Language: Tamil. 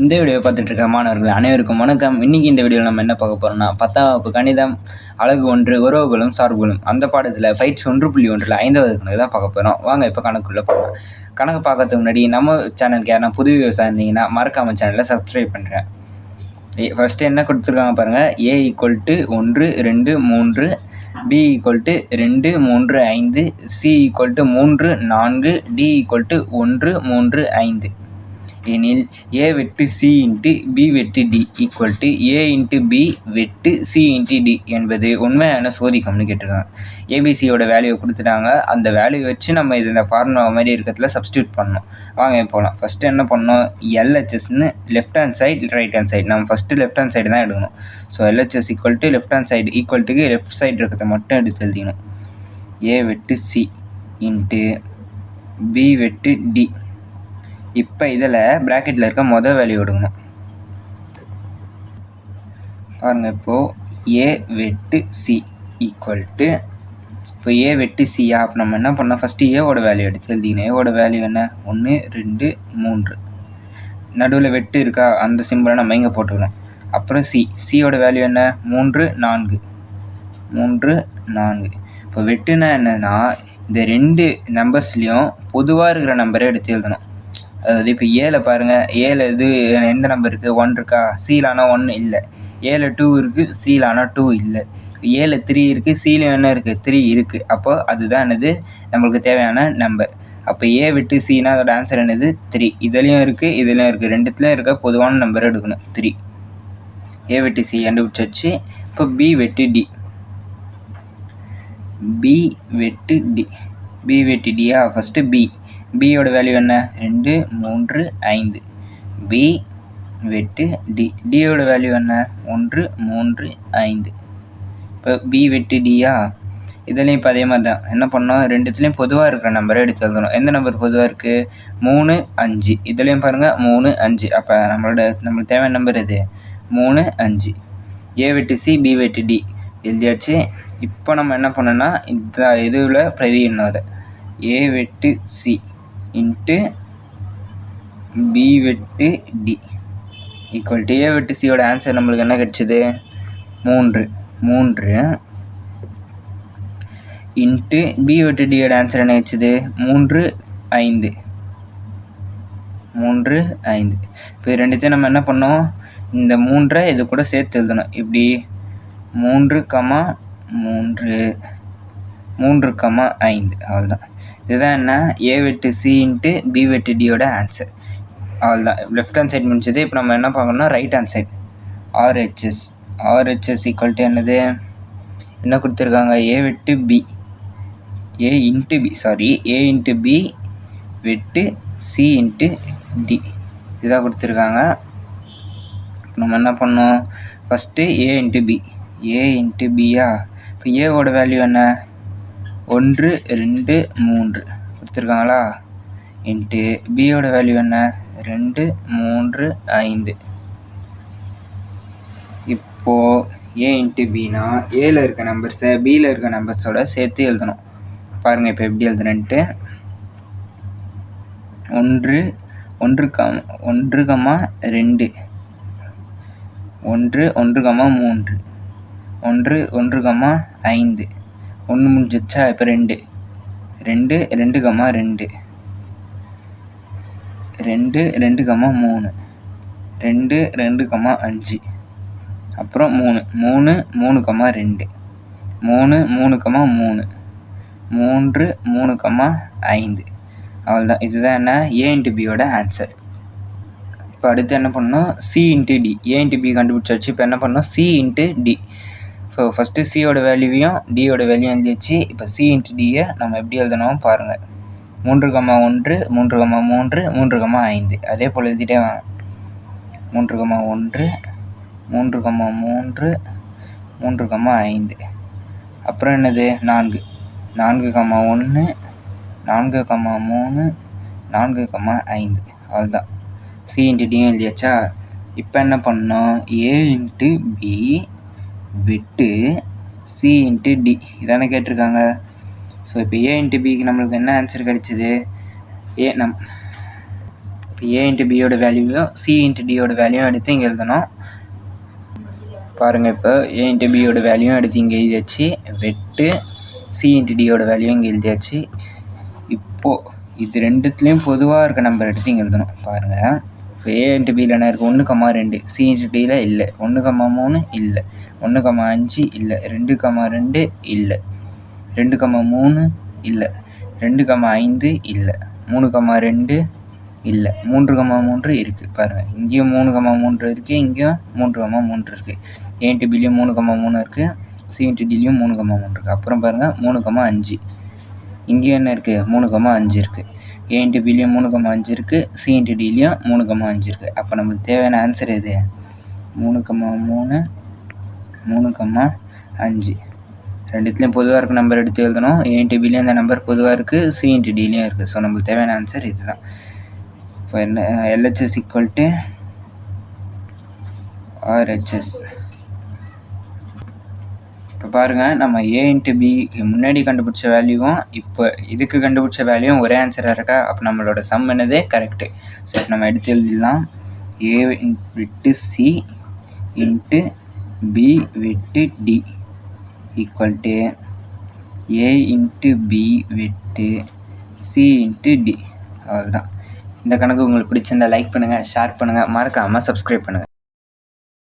இந்த வீடியோ பார்த்துட்டு இருக்க மாணவர்கள் அனைவருக்கும் வணக்கம். இன்னைக்கு இந்த வீடியோவில் நம்ம என்ன பார்க்க போகிறோம்னா 10ஆம் வகுப்பு கணிதம் அலகு 1 உறவுகளும் சார்புகளும் அந்த பாடத்தில் பயிற்சி 1.1 5வது கணக்கு தான் பார்க்க போகிறோம். வாங்க இப்போ கணக்குள்ளே போகலாம். கணக்கு பார்க்கறதுக்கு முன்னாடி நம்ம சேனலுக்கு யாரா புது விவசாயம் இருந்தீங்கன்னா மறக்காம சேனலை சப்ஸ்கிரைப் பண்ணுறேன். ஃபஸ்ட்டு என்ன கொடுத்துருக்காங்க பாருங்கள். A = 1 2 3, B = 2 3 5, C = 3 4, D = 1 3 5 எனில் A வெட்டு C × B வெட்டு D = A × B வெட்டு C × D என்பது உண்மையான சோதிக்கம்னு கேட்டிருக்காங்க. ஏபிசியோட வேல்யூவை கொடுத்துட்டாங்க. அந்த வேல்யூ வச்சு நம்ம இது இந்த ஃபார்முலா மாதிரி இருக்கிறதுல சப்ஸ்டியூட் பண்ணணும். வாங்க போகலாம். ஃபஸ்ட்டு என்ன பண்ணணும், LHSன்னு left hand side right hand side நம்ம ஃபஸ்ட்டு லெஃப்ட் ஹேண்ட் சைடு தான் எடுக்கணும். So LHS = left hand side ஈக்குவல்ட்டுக்கு லெஃப்ட் சைடு இருக்கிறத மட்டும் எடுத்து எழுதிக்கணும். A வெட்டு C × B வெட்டு D. இப்போ இதில் ப்ராக்கெட்டில் இருக்க மொதல் வேல்யூ எடுக்கணும். பாருங்க, இப்போது A வெட்டு C ஈக்குவல்ட்டு இப்போ A வெட்டு சியா அப்போ நம்ம என்ன பண்ணோம், ஃபஸ்ட்டு ஏவோட வேல்யூ எடுத்து எழுதிக்கணும். ஏவோட வேல்யூ என்ன, 1 2 3. நடுவில் வெட்டு இருக்கா, அந்த சிம்பிளை நம்ம இங்கே போட்டுக்கணும். அப்புறம் சியோட வேல்யூ என்ன, 3 4 3 4. இப்போ வெட்டுனா என்னன்னா இந்த ரெண்டு நம்பர்ஸ்லேயும் பொதுவாக இருக்கிற நம்பரை எடுத்து எழுதணும். அதாவது இப்போ ஏல பாருங்கள், ஏல இது எந்த நம்பர் இருக்குது, 1 இருக்கா, சீலானா 1 இல்லை, ஏல 2 இருக்குது, சீலானா 2 இல்லை, ஏல 3 இருக்குது, சீலும் என்ன இருக்குது 3 இருக்குது. அப்போ அதுதான் என்னது நம்மளுக்கு தேவையான நம்பர். அப்போ ஏ விட்டு சினா அதோட ஆன்சர் என்னது 3. இதுலேயும் இருக்குது இதுலேயும் இருக்குது, ரெண்டுத்துலேயும் இருக்க பொதுவான நம்பர் எடுக்கணும் 3. ஏ வெட்டு சி கண்டுபிடிச்சாச்சு. இப்போ பி வெட்டு டி. பி வெட்டு டி. பி வெட்டு டியா, ஃபஸ்ட்டு பி. பியோட வேல்யூ என்ன, 2 3 5. பி வெட்டு டி. டியோட வேல்யூ என்ன, 1 3 5. இப்போ பி வெட்டு டியா. இதுலேயும் இப்போ அதே மாதிரி தான் என்ன பண்ணோம், ரெண்டுத்துலேயும் பொதுவாக இருக்கிற நம்பரை எடுத்து எழுதணும். எந்த நம்பர் பொதுவாக இருக்குது, 3 5. இதுலேயும் பாருங்கள் 3 5. அப்போ நம்மளுக்கு தேவையான நம்பர் எது, 3 5. ஏ வெட்டு சி பி வெட்டு டி எழுதியாச்சு. இப்போ நம்ம என்ன பண்ணோன்னா இந்த இதுவில் பிரதியிடணும். அதை ஏ வெட்டு சி × B வெட்டு D ஈக்குவல்ட்டு ஏ வெட்டு சியோட ஆன்சர் நம்மளுக்கு என்ன கிடச்சிது, 3 3 × B வெட்டு டியோட ஆன்சர் என்ன கிடச்சிது, 3 5 3 5. இப்போ ரெண்டுத்தையும் நம்ம என்ன பண்ணோம், இந்த 3 இது கூட சேர்த்து எழுதணும். இப்படி 3 3 3 5. அவ்வளோதான். இதுதான் என்ன, ஏ வெட்டு சி × B வெட்டு டியோட ஆன்சர். அவ்வளோதான். லெஃப்ட் ஹேண்ட் சைடு முடிச்சது. இப்போ நம்ம என்ன பார்க்கணும்னா right hand side RHS. RHS = என்னது, என்ன கொடுத்துருக்காங்க, ஏ வெட்டு பி ஏ × B வெட்டு சி × D இதாக கொடுத்துருக்காங்க. நம்ம என்ன பண்ணோம், ஃபஸ்ட்டு ஏ × B. ஏ × பியா. இப்போ ஏவோட வேல்யூ என்ன, 1 2 3 கொடுத்துருக்காங்களா, × பியோட வேல்யூ என்ன, 2 3 5. இப்போது ஏ × பினா ஏல இருக்க நம்பர்ஸை பியில் இருக்க நம்பர்ஸோட சேர்த்து எழுதணும். பாருங்கள் இப்போ எப்படி எழுதுறேன்ட்டு, 1 1 2 1 1 1 3 1 1 5. 1 முடிஞ்சிச்சா. இப்போ 2 2 2 2 2 2 3 2 2 5. அப்புறம் 3 3 3 2 3 3 3 3 3 5. அவ்வளோதான். இதுதான் என்ன, ஏ × பியோட ஆன்சர். இப்போ அடுத்து என்ன பண்ணணும், சி × டி. ஏ × பி கண்டுபிடிச்சாச்சு. இப்போ என்ன பண்ணணும், சி × டி. ஸோ ஃபஸ்ட்டு சியோட வேல்யூவையும் டியோட வேல்யூவும் எழுதியாச்சு. இப்போ சி × டியை நம்ம எப்படி எழுதணும் பாருங்கள், 3 1 3 3 3 5. அதே போல் எழுதிட்டே வாங்க, 3 1 3 3 3 5. அப்புறம் என்னது, 4 4 1 4 3 4 5. அவ்வளோதான். சி × டியும் எழுதியாச்சா. இப்போ என்ன பண்ணோம், ஏ × பி வெட்டு சி × டி இதானே கேட்டிருக்காங்க. ஸோ இப்போ ஏ × பிக்கு நம்மளுக்கு என்ன ஆன்சர் கிடைச்சிது, இப்போ ஏ இன்ட்டு பியோட வேல்யூவும் சி இன்ட்டு டியோட வேல்யூவும் எடுத்து இங்கே எழுதணும். பாருங்கள், இப்போ ஏ இன்ட்டு பியோட வேல்யூவும் எடுத்து இங்கே எழுதியாச்சு. வெட்டு சி இன்ட்டு டியோட வேல்யூவும் இங்கே எழுதியாச்சு. இப்போது இது ரெண்டுத்துலேயும் பொதுவாக இருக்க நம்பர் எடுத்து இங்கே எழுதணும். பாருங்கள், இப்போ ஏ இன்ட்டு பியில் என்ன இருக்குது? 1,2. சி இன்ட்டு டியில் இல்லை. 1,3 இல்லை. 1,5 இல்லை. 2,2 இல்லை. 2,3 இல்லை. 2,5 இல்லை. 3,2 இல்லை. 3,3 இருக்குது. பாருங்கள், இங்கேயும் 3,3 இருக்குது, இங்கேயும் 3,3 இருக்குது. ஏ இன்ட்டு பிலையும் 3,3 இருக்குது, சி இன்ட்டு டிலையும் 3,3 இருக்குது. அப்புறம் பாருங்கள் 3,5. இங்கேயும் என்ன இருக்குது? 3,5 இருக்குது. ஏ இன்ட்டு பிலையும் 3,5 இருக்குது, சி இன்ட்டு டிலையும் 3,5 இருக்குது. அப்போ நம்மளுக்கு தேவையான ஆன்சர் எது? 3,3 3,5. ரெண்டுத்துலேயும் பொதுவாக இருக்க நம்பர் எடுத்து எழுதணும். ஏ இன்ட்டு பிலையும் அந்த நம்பர் பொதுவாக இருக்குது, சி இன்ட்டு டிலையும் இருக்குது. ஸோ நம்மளுக்கு தேவையான ஆன்சர் இது தான். இப்போ என்ன LHS = RHS. இப்போ பாருங்கள், நம்ம ஏ இன்ட்டு பிக்கு முன்னாடி கண்டுபிடிச்ச வேல்யூவும் இப்போ இதுக்கு கண்டுபிடிச்ச வேல்யூவும் ஒரே ஆன்சராக இருக்கா? அப்போ நம்மளோட சம் என்னது? கரெக்டு. ஸோ நம்ம எடுத்து எழுதிடலாம். ஏ வெட்டு சி இன்ட்டு பி வெட்டு D equal A into B வெட்டு சி இன்ட்டு டி. அவ்வளோதான். இந்த கணக்கு உங்களுக்கு பிடிச்சிருந்தா லைக் பண்ணுங்கள், ஷேர் பண்ணுங்கள், மறக்காமல் சப்ஸ்கிரைப் பண்ணுங்கள்.